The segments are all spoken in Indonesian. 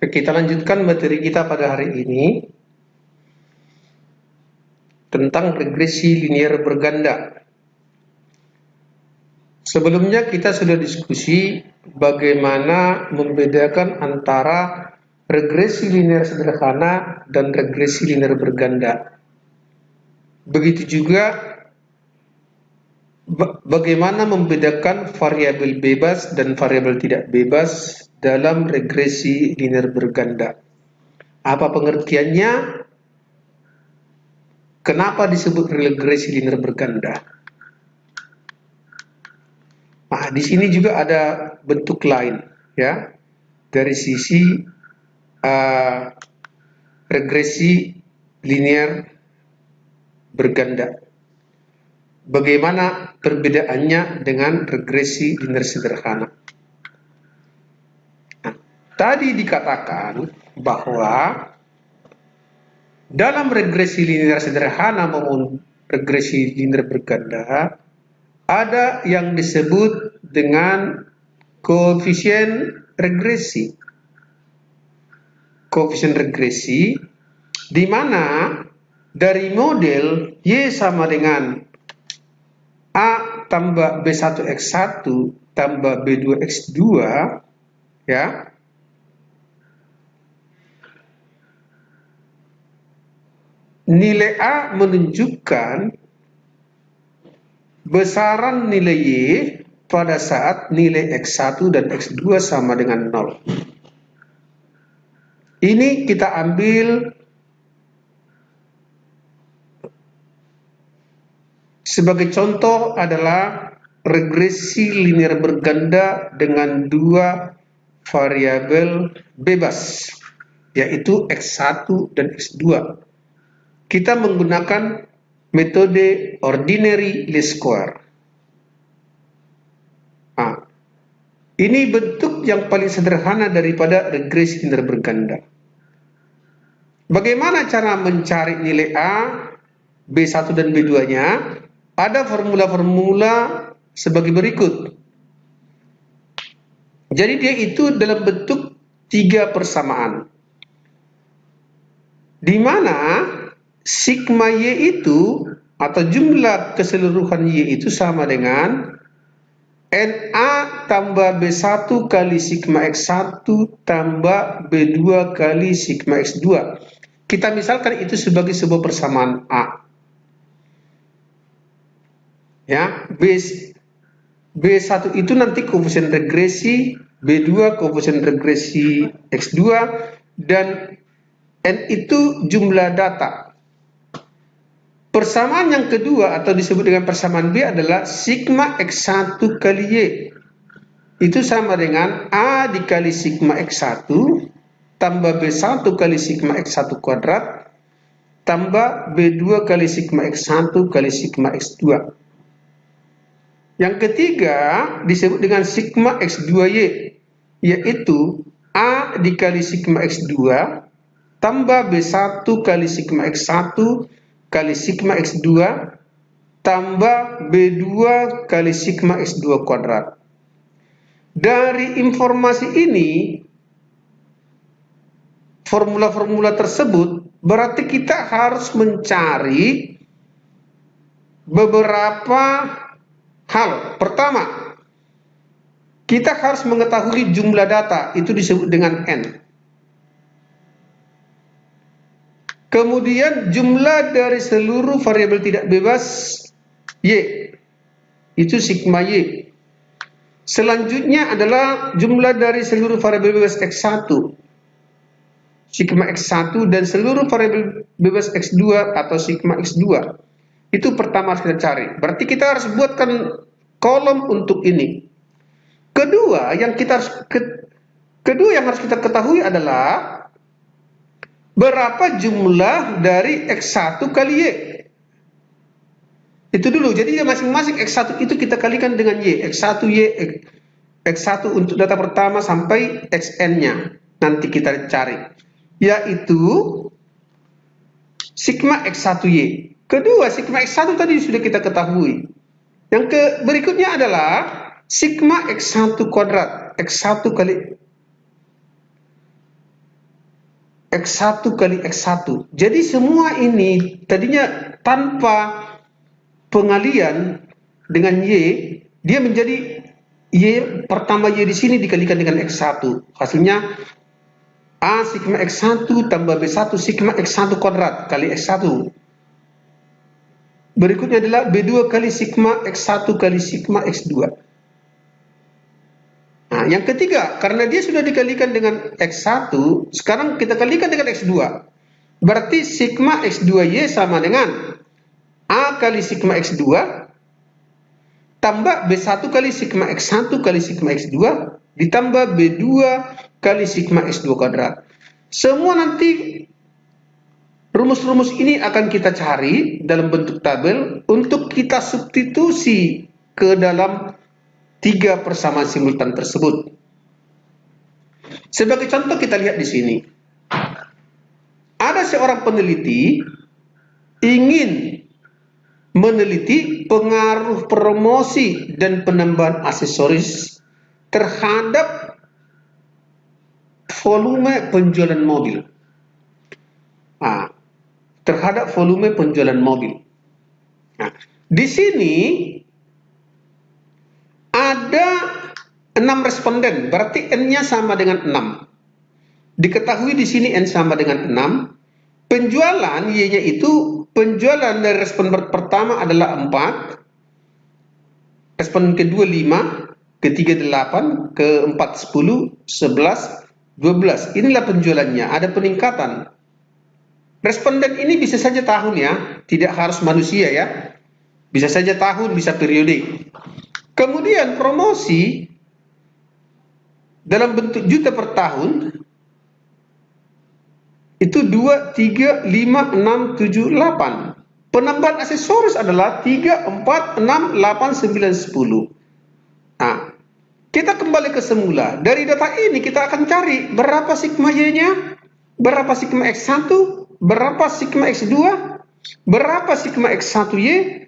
Kita lanjutkan materi kita pada hari ini tentang regresi linear berganda. Sebelumnya kita sudah diskusi bagaimana membedakan antara regresi linear sederhana dan regresi linear berganda. Begitu juga bagaimana membedakan variabel bebas dan variabel tidak bebas dalam regresi linear berganda. Apa pengertiannya? Kenapa disebut regresi linear berganda? Nah, di sini juga ada bentuk lain, ya, dari sisi regresi linear berganda. Bagaimana perbedaannya dengan regresi linear sederhana? Nah, tadi dikatakan bahwa dalam regresi linear sederhana maupun regresi linear berganda ada yang disebut dengan koefisien regresi. Koefisien regresi di mana dari model Y sama dengan A tambah B1X1 tambah B2X2, ya, nilai A menunjukkan besaran nilai Y pada saat nilai X1 dan X2 sama dengan 0. Ini kita ambil sebagai contoh adalah regresi linear berganda dengan dua variabel bebas, yaitu X1 dan X2. Kita menggunakan metode ordinary least square. Nah, ini bentuk yang paling sederhana daripada regresi linear berganda. Bagaimana cara mencari nilai A, B1 dan B2-nya? Ada formula-formula sebagai berikut. Jadi dia itu dalam bentuk 3 persamaan. Di mana sigma Y itu atau jumlah keseluruhan Y itu sama dengan NA tambah B1 kali sigma X1 tambah B2 kali sigma X2. Kita misalkan itu sebagai sebuah persamaan A. Ya, B1 itu nanti koefisien regresi, B2 koefisien regresi X2, dan N itu jumlah data. Persamaan yang kedua atau disebut dengan persamaan B adalah sigma X1 kali Y. Itu sama dengan A dikali sigma X1 tambah B1 kali sigma X1 kuadrat tambah B2 kali sigma X1 kali sigma X2. Yang ketiga disebut dengan sigma X2Y, yaitu A dikali sigma X2 tambah B1 kali sigma X1 kali sigma X2 tambah B2 kali sigma X2 kuadrat. Dari informasi ini, formula-formula tersebut, berarti kita harus mencari beberapa hal. Pertama, kita harus mengetahui jumlah data, itu disebut dengan N. Kemudian jumlah dari seluruh variabel tidak bebas Y, itu sigma Y. Selanjutnya adalah jumlah dari seluruh variabel bebas X1, sigma X1, dan seluruh variabel bebas X2 atau sigma X2. Itu pertama harus kita cari. Berarti kita harus buatkan kolom untuk ini. Kedua yang harus kita ketahui adalah berapa jumlah dari X1 kali Y. Itu dulu. Jadi masing-masing X1 itu kita kalikan dengan Y. X1 Y, X1 untuk data pertama sampai Xn-nya. Nanti kita cari. Yaitu sigma X1Y. Kedua, sigma X1 tadi sudah kita ketahui. Yang berikutnya adalah sigma X1 kuadrat. X1 kali X1 kali X1. Jadi semua ini tadinya tanpa pengalian dengan Y, dia menjadi Y pertama Y di sini dikalikan dengan X1. Hasilnya A sigma X1 tambah B1 sigma X1 kuadrat kali X1. Berikutnya adalah B2 kali sigma X1 kali sigma X2. Nah, yang ketiga, karena dia sudah dikalikan dengan X1, sekarang kita kalikan dengan X2. Berarti sigma X2Y sama dengan A kali sigma X2 tambah B1 kali sigma X1 kali sigma X2 ditambah B2 kali sigma X2 kuadrat. Semua nanti rumus-rumus ini akan kita cari dalam bentuk tabel untuk kita substitusi ke dalam 3 persamaan simultan tersebut. Sebagai contoh kita lihat di sini. Ada seorang peneliti ingin meneliti pengaruh promosi dan penambahan aksesoris terhadap volume penjualan mobil. Terhadap volume penjualan mobil. Nah, di sini ada 6 responden, berarti N-nya sama dengan 6. Diketahui di sini N sama dengan 6. Penjualan Y-nya itu, penjualan dari responden pertama adalah 4, responden kedua 5, ketiga 8, keempat 10, 11, 12. Inilah penjualannya, ada peningkatan. Responden ini bisa saja tahun ya, tidak harus manusia ya. Bisa saja tahun, bisa periode. Kemudian promosi dalam bentuk juta per tahun itu 2, 3, 5, 6, 7, 8. Penambahan aksesoris adalah 3, 4, 6, 8, 9, 10. Nah, kita kembali ke semula. Dari data ini kita akan cari berapa sigma Y-nya, berapa sigma X1, berapa sigma X2, berapa sigma X1Y.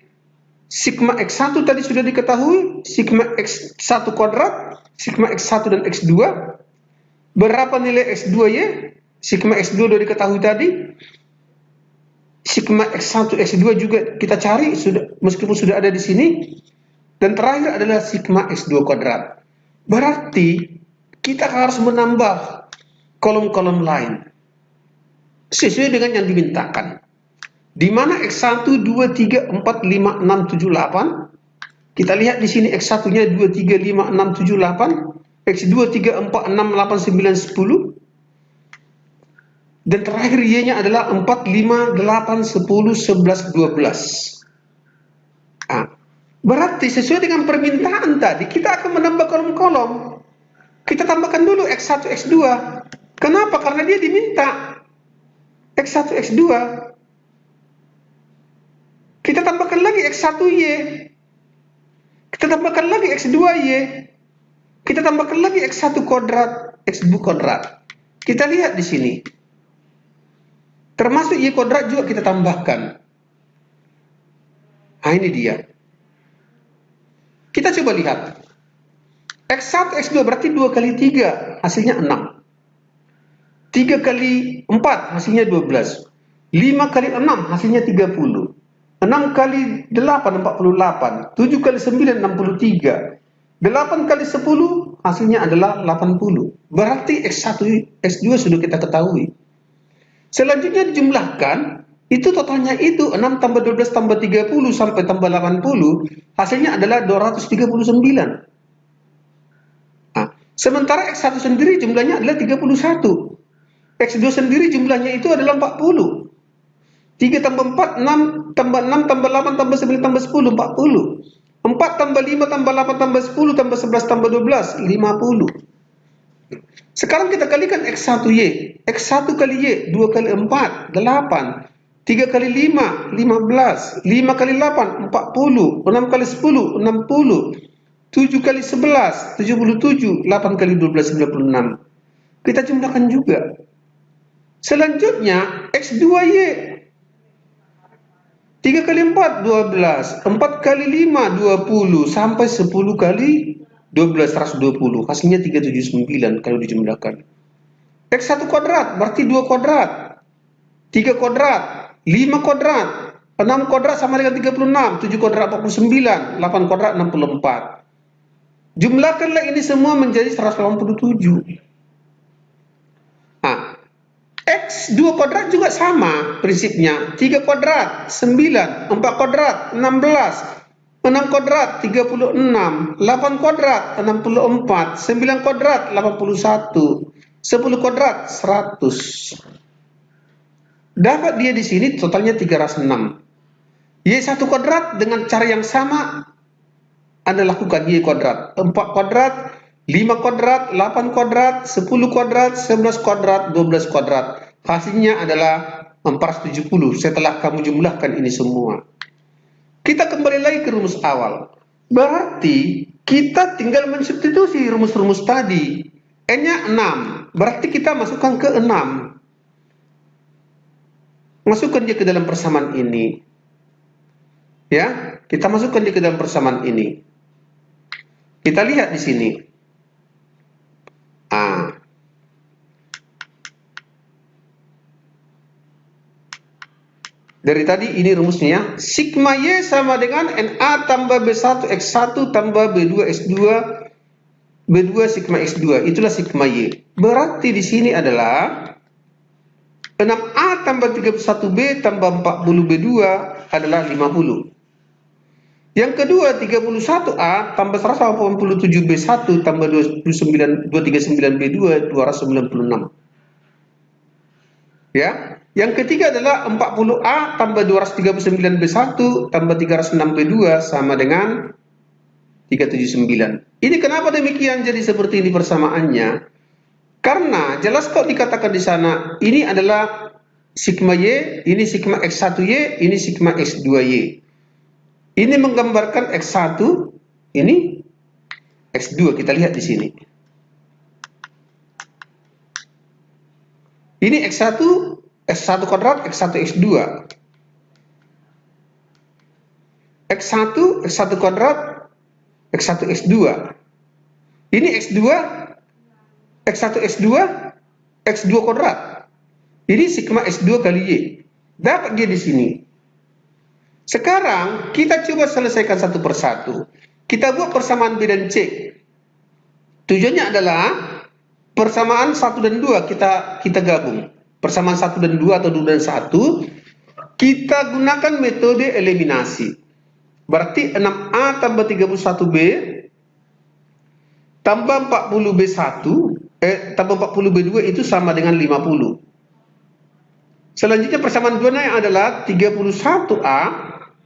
Sigma X1 tadi sudah diketahui, sigma X1 kuadrat, sigma X1 dan X2. Berapa nilai X2Y? Sigma X2 sudah diketahui tadi. Sigma X1, X2 juga kita cari, meskipun sudah ada di sini. Dan terakhir adalah sigma X2 kuadrat. Berarti kita harus menambah kolom-kolom lain sesuai dengan yang dimintakan. Di mana X1 2 3 4 5 6 7 8. Kita lihat di sini X1-nya 2 3 5 6 7 8, X2 3 4 6 8 9 10. Dan terakhir Y-nya adalah 4 5 8 10 11 12. Berarti sesuai dengan permintaan tadi kita akan menambah kolom-kolom. Kita tambahkan dulu X1 X2. Kenapa? Karena dia diminta X1 X2. Kita tambahkan lagi X1Y. Kita tambahkan lagi X2Y. Kita tambahkan lagi X1 kuadrat, X2 kuadrat. Kita lihat di sini. Termasuk Y kuadrat juga kita tambahkan. Nah, ini dia. Kita coba lihat. X1, X2 berarti 2 kali 3, hasilnya 6. 3 kali 4, hasilnya 12. 5 kali 6, hasilnya 30. 6 kali 8, 48. 7 kali 9, 63. 8 kali 10, hasilnya adalah 80. Berarti X1, X2 sudah kita ketahui. Selanjutnya dijumlahkan, itu totalnya itu 6 tambah 12 tambah 30 sampai tambah 80, hasilnya adalah 239. Sementara X1 sendiri jumlahnya adalah 31. X2 sendiri jumlahnya itu adalah 40. 3 tambah 4, 6, tambah 6, tambah 8, tambah 9, tambah 10, 40. 4 tambah 5, tambah 8, tambah 10, tambah 11, tambah 12, 50. Sekarang kita kalikan X1Y. X1 kali Y, 2 kali 4, 8. 3 kali 5, 15. 5 kali 8, 40. 6 kali 10, 60. 7 kali 11, 77. 8 kali 12, 96. Kita jumlahkan juga. Selanjutnya, X2Y. 3 kali 4, 12. 4 kali 5, 20. Sampai 10 kali 12, 120. Hasilnya 379 kalau dijumlahkan. X1 kuadrat berarti 2 kuadrat, 3 kuadrat, 5 kuadrat, 6 kuadrat sama dengan 36, 7 kuadrat 49, 8 kuadrat 64. Jumlahkanlah ini semua menjadi 187. Nah, X2 kuadrat juga sama prinsipnya. 3 kuadrat 9, 4 kuadrat 16, 6 kuadrat 36, 8 kuadrat 64, 9 kuadrat 81, 10 kuadrat 100. Dapat dia di sini totalnya 306. Y1 kuadrat dengan cara yang sama Anda lakukan Y kuadrat. 4 kuadrat, 5 kuadrat, 8 kuadrat, 10 kuadrat, 11 kuadrat, 12 kuadrat. Hasilnya adalah 470 setelah kamu jumlahkan ini semua. Kita kembali lagi ke rumus awal. Berarti kita tinggal mensubstitusi rumus-rumus tadi. N-nya 6. Berarti kita masukkan ke 6. Masukkan dia ke dalam persamaan ini. Ya, kita masukkan dia ke dalam persamaan ini. Kita lihat di sini. Dari tadi ini rumusnya, sigma Y sama dengan NA tambah B1 X1 tambah B2 X2 B2 sigma X2. Itulah sigma Y. Berarti di sini adalah 6A tambah 31B tambah 40B2 adalah 50. Yang kedua 31A tambah 187B1 tambah 239B2 296. Ya. Yang ketiga adalah 40A tambah 239B1 tambah 306B2 sama dengan 379. Ini kenapa demikian jadi seperti ini persamaannya? Karena jelas kok dikatakan di sana, ini adalah sigma Y, ini sigma X1Y, ini sigma X2Y. Ini menggambarkan X1, ini X2, kita lihat di sini. Ini X1, X1 kuadrat, X1, X2. X1, X1 kuadrat, X1, X2. Ini X2, X1, X2, X2 kuadrat. Ini sigma X2 kali Y. Dapat dia di sini. Sekarang kita coba selesaikan satu persatu. Kita buat persamaan B dan C. Tujuannya adalah persamaan 1 dan 2 kita gabung. Persamaan 1 dan 2 atau 2 dan 1, kita gunakan metode eliminasi. Berarti 6A tambah 31B tambah 40B1 tambah 40B2 itu sama dengan 50. Selanjutnya persamaan 2 yang adalah 31A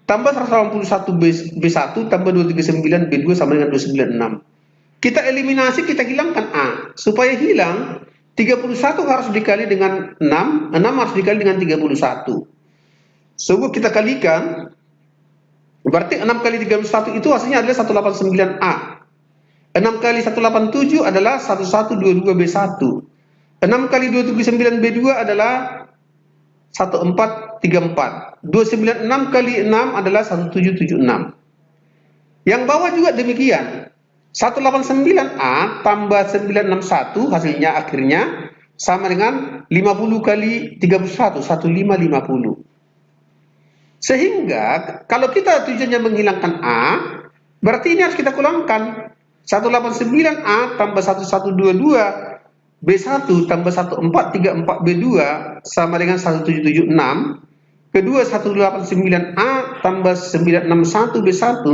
tambah 181B1 tambah 239B2 sama dengan 296. Kita eliminasi, kita hilangkan A. Supaya hilang, 31 harus dikali dengan 6, 6 harus dikali dengan 31. Sungguh kita kalikan, berarti 6 kali 31 itu hasilnya adalah 189A. 6 kali 187 adalah 1122B1. 6 kali 279B2 adalah 1434. 296 kali 6 adalah 1776. Yang bawah juga demikian. 189A tambah 961 hasilnya akhirnya sama dengan 50 kali 31, 1550. Sehingga kalau kita tujuannya menghilangkan A, berarti ini harus kita kurangkan. 189A tambah 1122 B1 tambah 1434B2 sama dengan 1776. Kedua 189A tambah 961 B1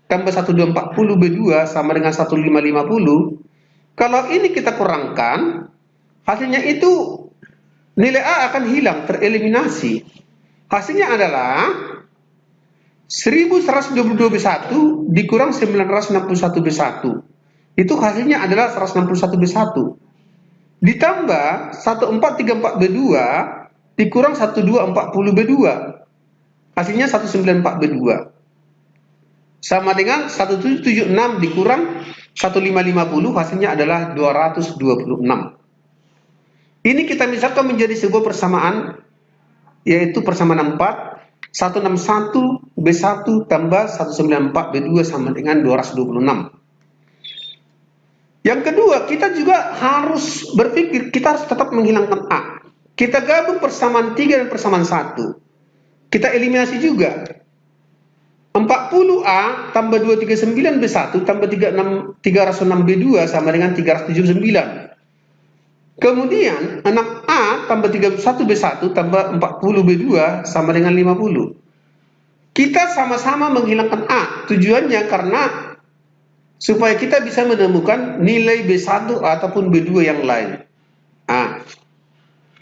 tambah 1240 B2 sama dengan 1550. Kalau ini kita kurangkan, hasilnya itu nilai A akan hilang, tereliminasi. Hasilnya adalah 1122 B1 dikurang 961 B1. Itu hasilnya adalah 161 B1. Ditambah 1434 B2 dikurang 1240 B2. Hasilnya 194 B2. Sama dengan 1776 dikurang 1550, hasilnya adalah 226. Ini kita misalkan menjadi sebuah persamaan, yaitu persamaan 4, 161 B1 tambah 194 B2 sama dengan 226. Yang kedua, kita juga harus berpikir, kita harus tetap menghilangkan A. Kita gabung persamaan 3 dan persamaan 1. Kita eliminasi juga. 40A tambah 239B1 tambah 306B2 sama dengan 379. Kemudian 6A tambah 31B1 tambah 40B2 sama dengan 50. Kita sama-sama menghilangkan A. Tujuannya karena supaya kita bisa menemukan nilai B1 ataupun B2 yang lain.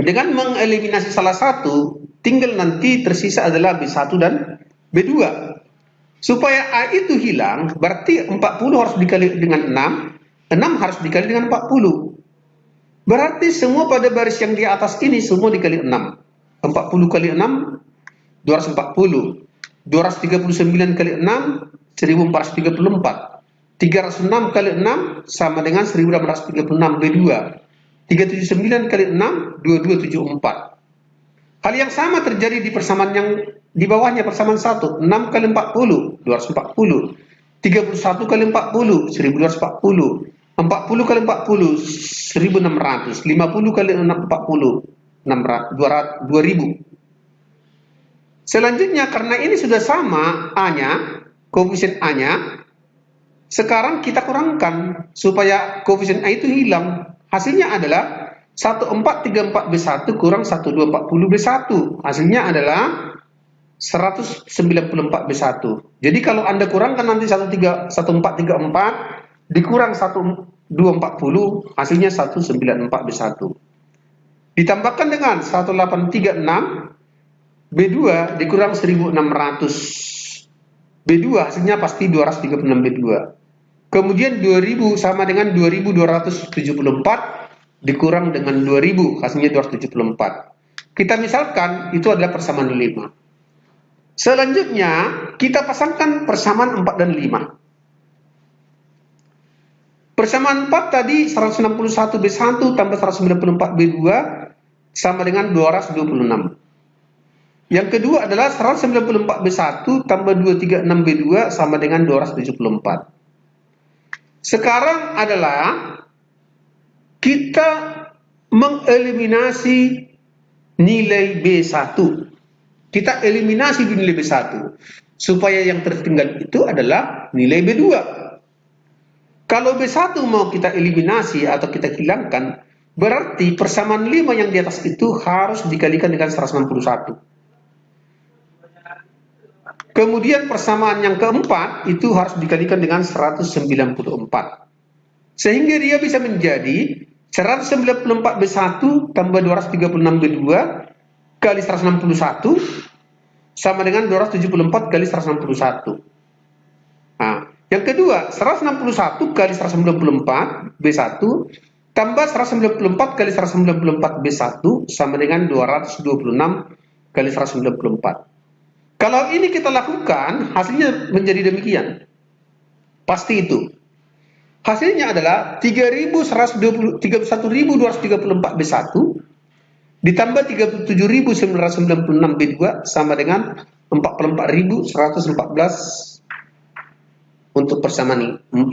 Dengan mengeliminasi salah satu, tinggal nanti tersisa adalah B1 dan B2. Supaya A itu hilang, berarti 40 harus dikali dengan 6, 6 harus dikali dengan 40. Berarti semua pada baris yang di atas ini semua dikali 6. 40 kali 6, 240. 239 kali 6, 1434. 306 kali 6 sama dengan 1836 B2. 379 kali 6, 2274. Hal yang sama terjadi di persamaan yang di bawahnya, persamaan 1. 6 kali 40, 240. 31 kali 40, 1240. 40 kali 40, 1600. 50 kali 40, 2000. Selanjutnya, karena ini sudah sama A-nya, koefisien A-nya, sekarang kita kurangkan supaya koefisien A itu hilang. Hasilnya adalah 1434B1 kurang 1240B1. Hasilnya adalah 194B1. Jadi kalau Anda kurangkan nanti 1434 dikurang 1240, hasilnya 194B1. Ditambahkan dengan 1836 B2 dikurang 1600 B2, hasilnya pasti 236 B2. Kemudian 2000 sama dengan 2274 dikurang dengan 2000, hasilnya 274. Kita misalkan itu adalah persamaan 5. Selanjutnya kita pasangkan persamaan 4 dan 5. Persamaan 4 tadi 161 B1 tambah 194 B2 sama dengan 226. Yang kedua adalah 194 B1 tambah 236 B2 sama dengan 274. Sekarang adalah kita mengeliminasi nilai B1. Kita eliminasi nilai B1 supaya yang tertinggal itu adalah nilai B2. Kalau B1 mau kita eliminasi atau kita hilangkan, berarti persamaan 5 yang di atas itu harus dikalikan dengan 161. Kemudian persamaan yang keempat itu harus dikalikan dengan 194. Sehingga dia bisa menjadi 194 B1 tambah 236 B2 kali 161 sama dengan 274 kali 161. Nah, yang kedua 161 kali 194 B1 tambah 194 kali 194 B1 sama dengan 226 kali 194. Kalau ini kita lakukan, hasilnya menjadi demikian. Pasti itu. Hasilnya adalah 31.234 B1 ditambah 37.996 B2 sama dengan 44.114 untuk persamaan 5.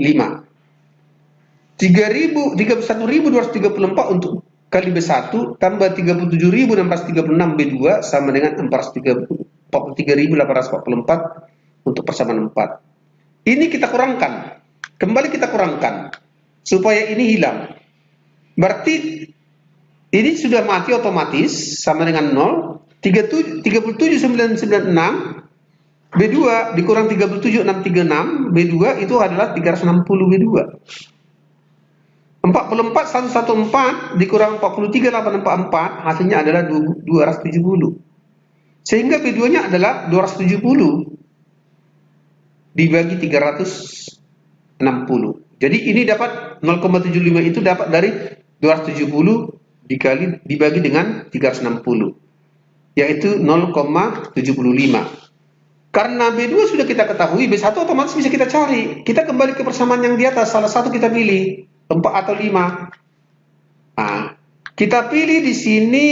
31.234 untuk kali B1 tambah 37.636 B2 sama dengan 43.844 untuk persamaan 4. Ini kita kurangkan. Kembali kita kurangkan supaya ini hilang. Berarti ini sudah mati otomatis sama dengan 0. 37.996 B2 dikurang 37.636 B2 itu adalah 360 B2. 44.114 dikurang 43.844 hasilnya adalah 270. Sehingga B2-nya adalah 270 dibagi 360. Jadi ini dapat 0,75 itu dapat dari 270 dibagi dengan 360, yaitu 0,75. Karena B2 sudah kita ketahui, B1 otomatis bisa kita cari. Kita kembali ke persamaan yang di atas, salah satu kita pilih, 4 atau 5. Nah, kita pilih di sini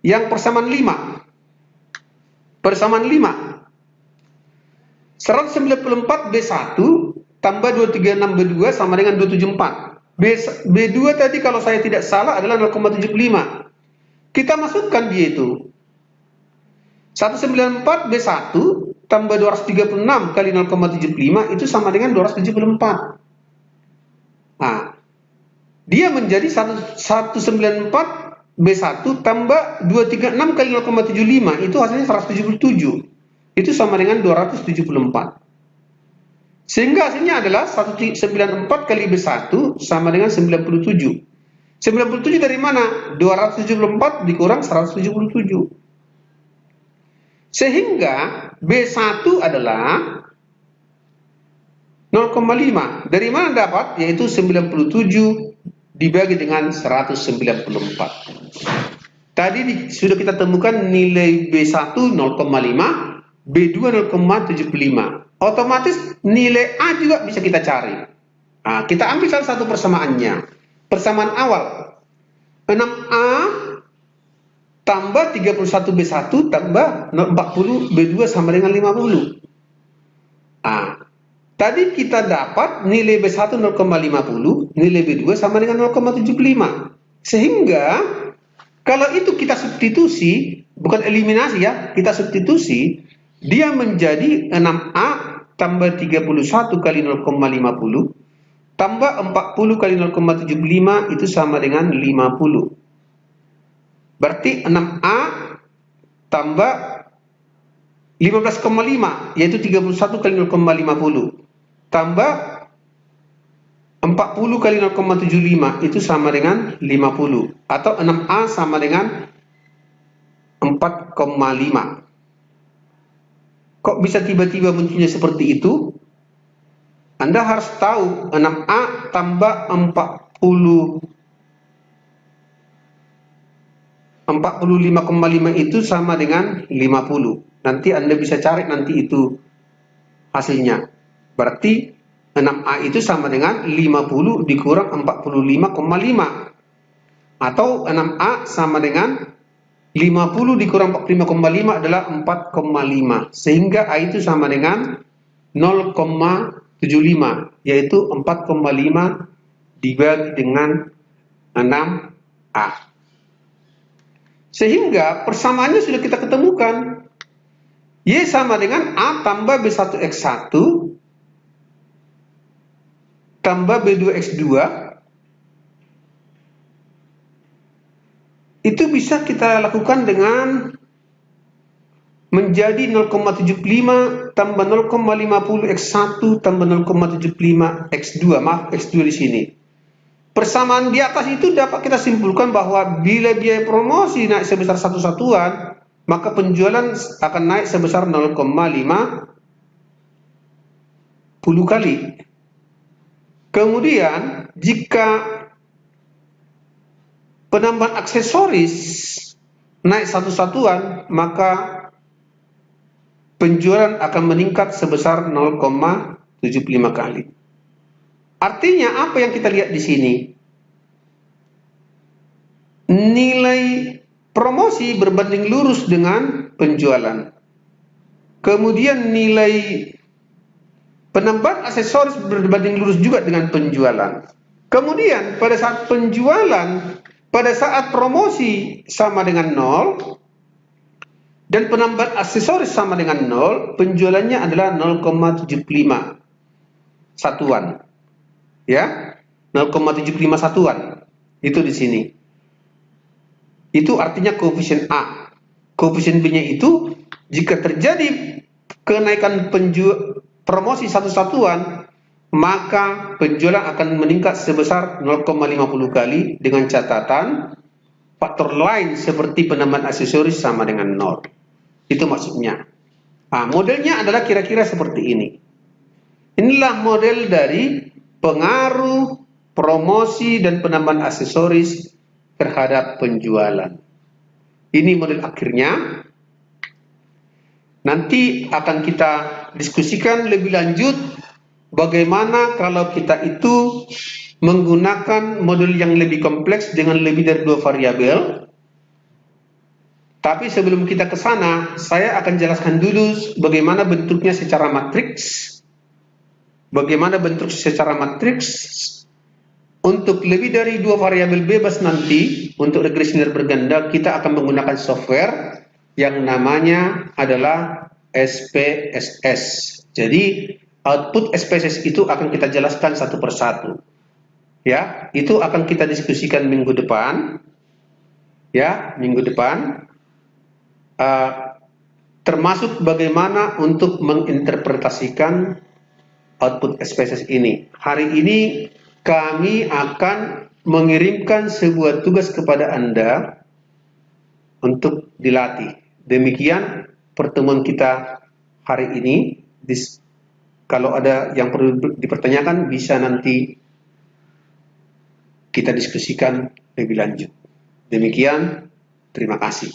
yang persamaan 5. Persamaan 5. 194 B1 tambah 236 B2 sama dengan 274. B2 tadi kalau saya tidak salah adalah 0,75. Kita masukkan dia itu. 194 B1 tambah 236 kali 0,75 itu sama dengan 274. Nah, dia menjadi 194 B1 tambah 236 kali 0,75 itu hasilnya 177. Itu sama dengan 274. Sehingga hasilnya adalah 194 kali B1 sama dengan 97. 97 dari mana? 274 dikurang 177. Sehingga B1 adalah 0,5. Dari mana dapat? Yaitu 97 dibagi dengan 194. Tadi sudah kita temukan nilai B1 0,5, B2 0,75. Otomatis nilai A juga bisa kita cari. Nah, kita ambil salah satu persamaannya. Persamaan awal. 6A tambah 31 B1 tambah 40 B2 sama dengan 50. Nah, tadi kita dapat nilai B1 0,50, nilai B2 sama dengan 0,75. Sehingga kalau itu kita substitusi, bukan eliminasi ya, kita substitusi, dia menjadi 6A tambah 31 kali 0,50 tambah 40 kali 0,75 itu sama dengan 50. Berarti 6A tambah 15,5 yaitu 31 kali 0,50 tambah 40 kali 0,75 itu sama dengan 50 atau 6A sama dengan 4,5. Kok bisa tiba-tiba munculnya seperti itu? Anda harus tahu 6A tambah 45,5 itu sama dengan 50. Nanti Anda bisa cari nanti itu hasilnya. Berarti 6A itu sama dengan 50 dikurang 45,5. Atau 6A sama dengan 50 dikurang 45,5 adalah 4,5. Sehingga A itu sama dengan 0,75. Yaitu 4,5 dibagi dengan 6A. Sehingga persamaannya sudah kita ketemukan. Y sama dengan A tambah B1X1 tambah B2X2. Itu bisa kita lakukan dengan menjadi 0,75 tambah 0,50 X1 tambah 0,75 X2. Maaf, X2 di sini. Persamaan di atas itu dapat kita simpulkan bahwa bila biaya promosi naik sebesar 1 satuan, maka penjualan akan naik sebesar 0,50 kali. Kemudian, jika penambahan aksesoris naik 1 satuan, maka penjualan akan meningkat sebesar 0,75 kali. Artinya apa yang kita lihat di sini? Nilai promosi berbanding lurus dengan penjualan. Kemudian nilai penambahan aksesoris berbanding lurus juga dengan penjualan. Kemudian pada saat penjualan, pada saat promosi sama dengan 0 dan penambahan aksesoris sama dengan 0, penjualannya adalah 0,75 satuan. Ya, 0,75 satuan. Itu di sini. Itu artinya koefisien A. Koefisien B-nya itu jika terjadi kenaikan promosi 1 satuan, maka penjualan akan meningkat sebesar 0,50 kali dengan catatan faktor lain seperti penambahan aksesoris sama dengan 0. Itu maksudnya. Nah, modelnya adalah kira-kira seperti ini. Inilah model dari pengaruh promosi dan penambahan aksesoris terhadap penjualan. Ini model akhirnya. Nanti akan kita diskusikan lebih lanjut bagaimana kalau kita itu menggunakan model yang lebih kompleks dengan lebih dari 2 variabel. Tapi sebelum kita ke sana, saya akan jelaskan dulu bagaimana bentuknya secara matriks. Bagaimana bentuk secara matriks Untuk lebih dari 2 variabel bebas nanti, untuk regresinya berganda, kita akan menggunakan software yang namanya adalah SPSS. Jadi, output SPSS itu akan kita jelaskan satu persatu. Ya, itu akan kita diskusikan minggu depan. Ya, minggu depan. Termasuk bagaimana untuk menginterpretasikan output SPSS ini. Hari ini kami akan mengirimkan sebuah tugas kepada Anda untuk dilatih. Demikian pertemuan kita hari ini. Kalau ada yang perlu dipertanyakan, bisa nanti kita diskusikan lebih lanjut. Demikian, terima kasih.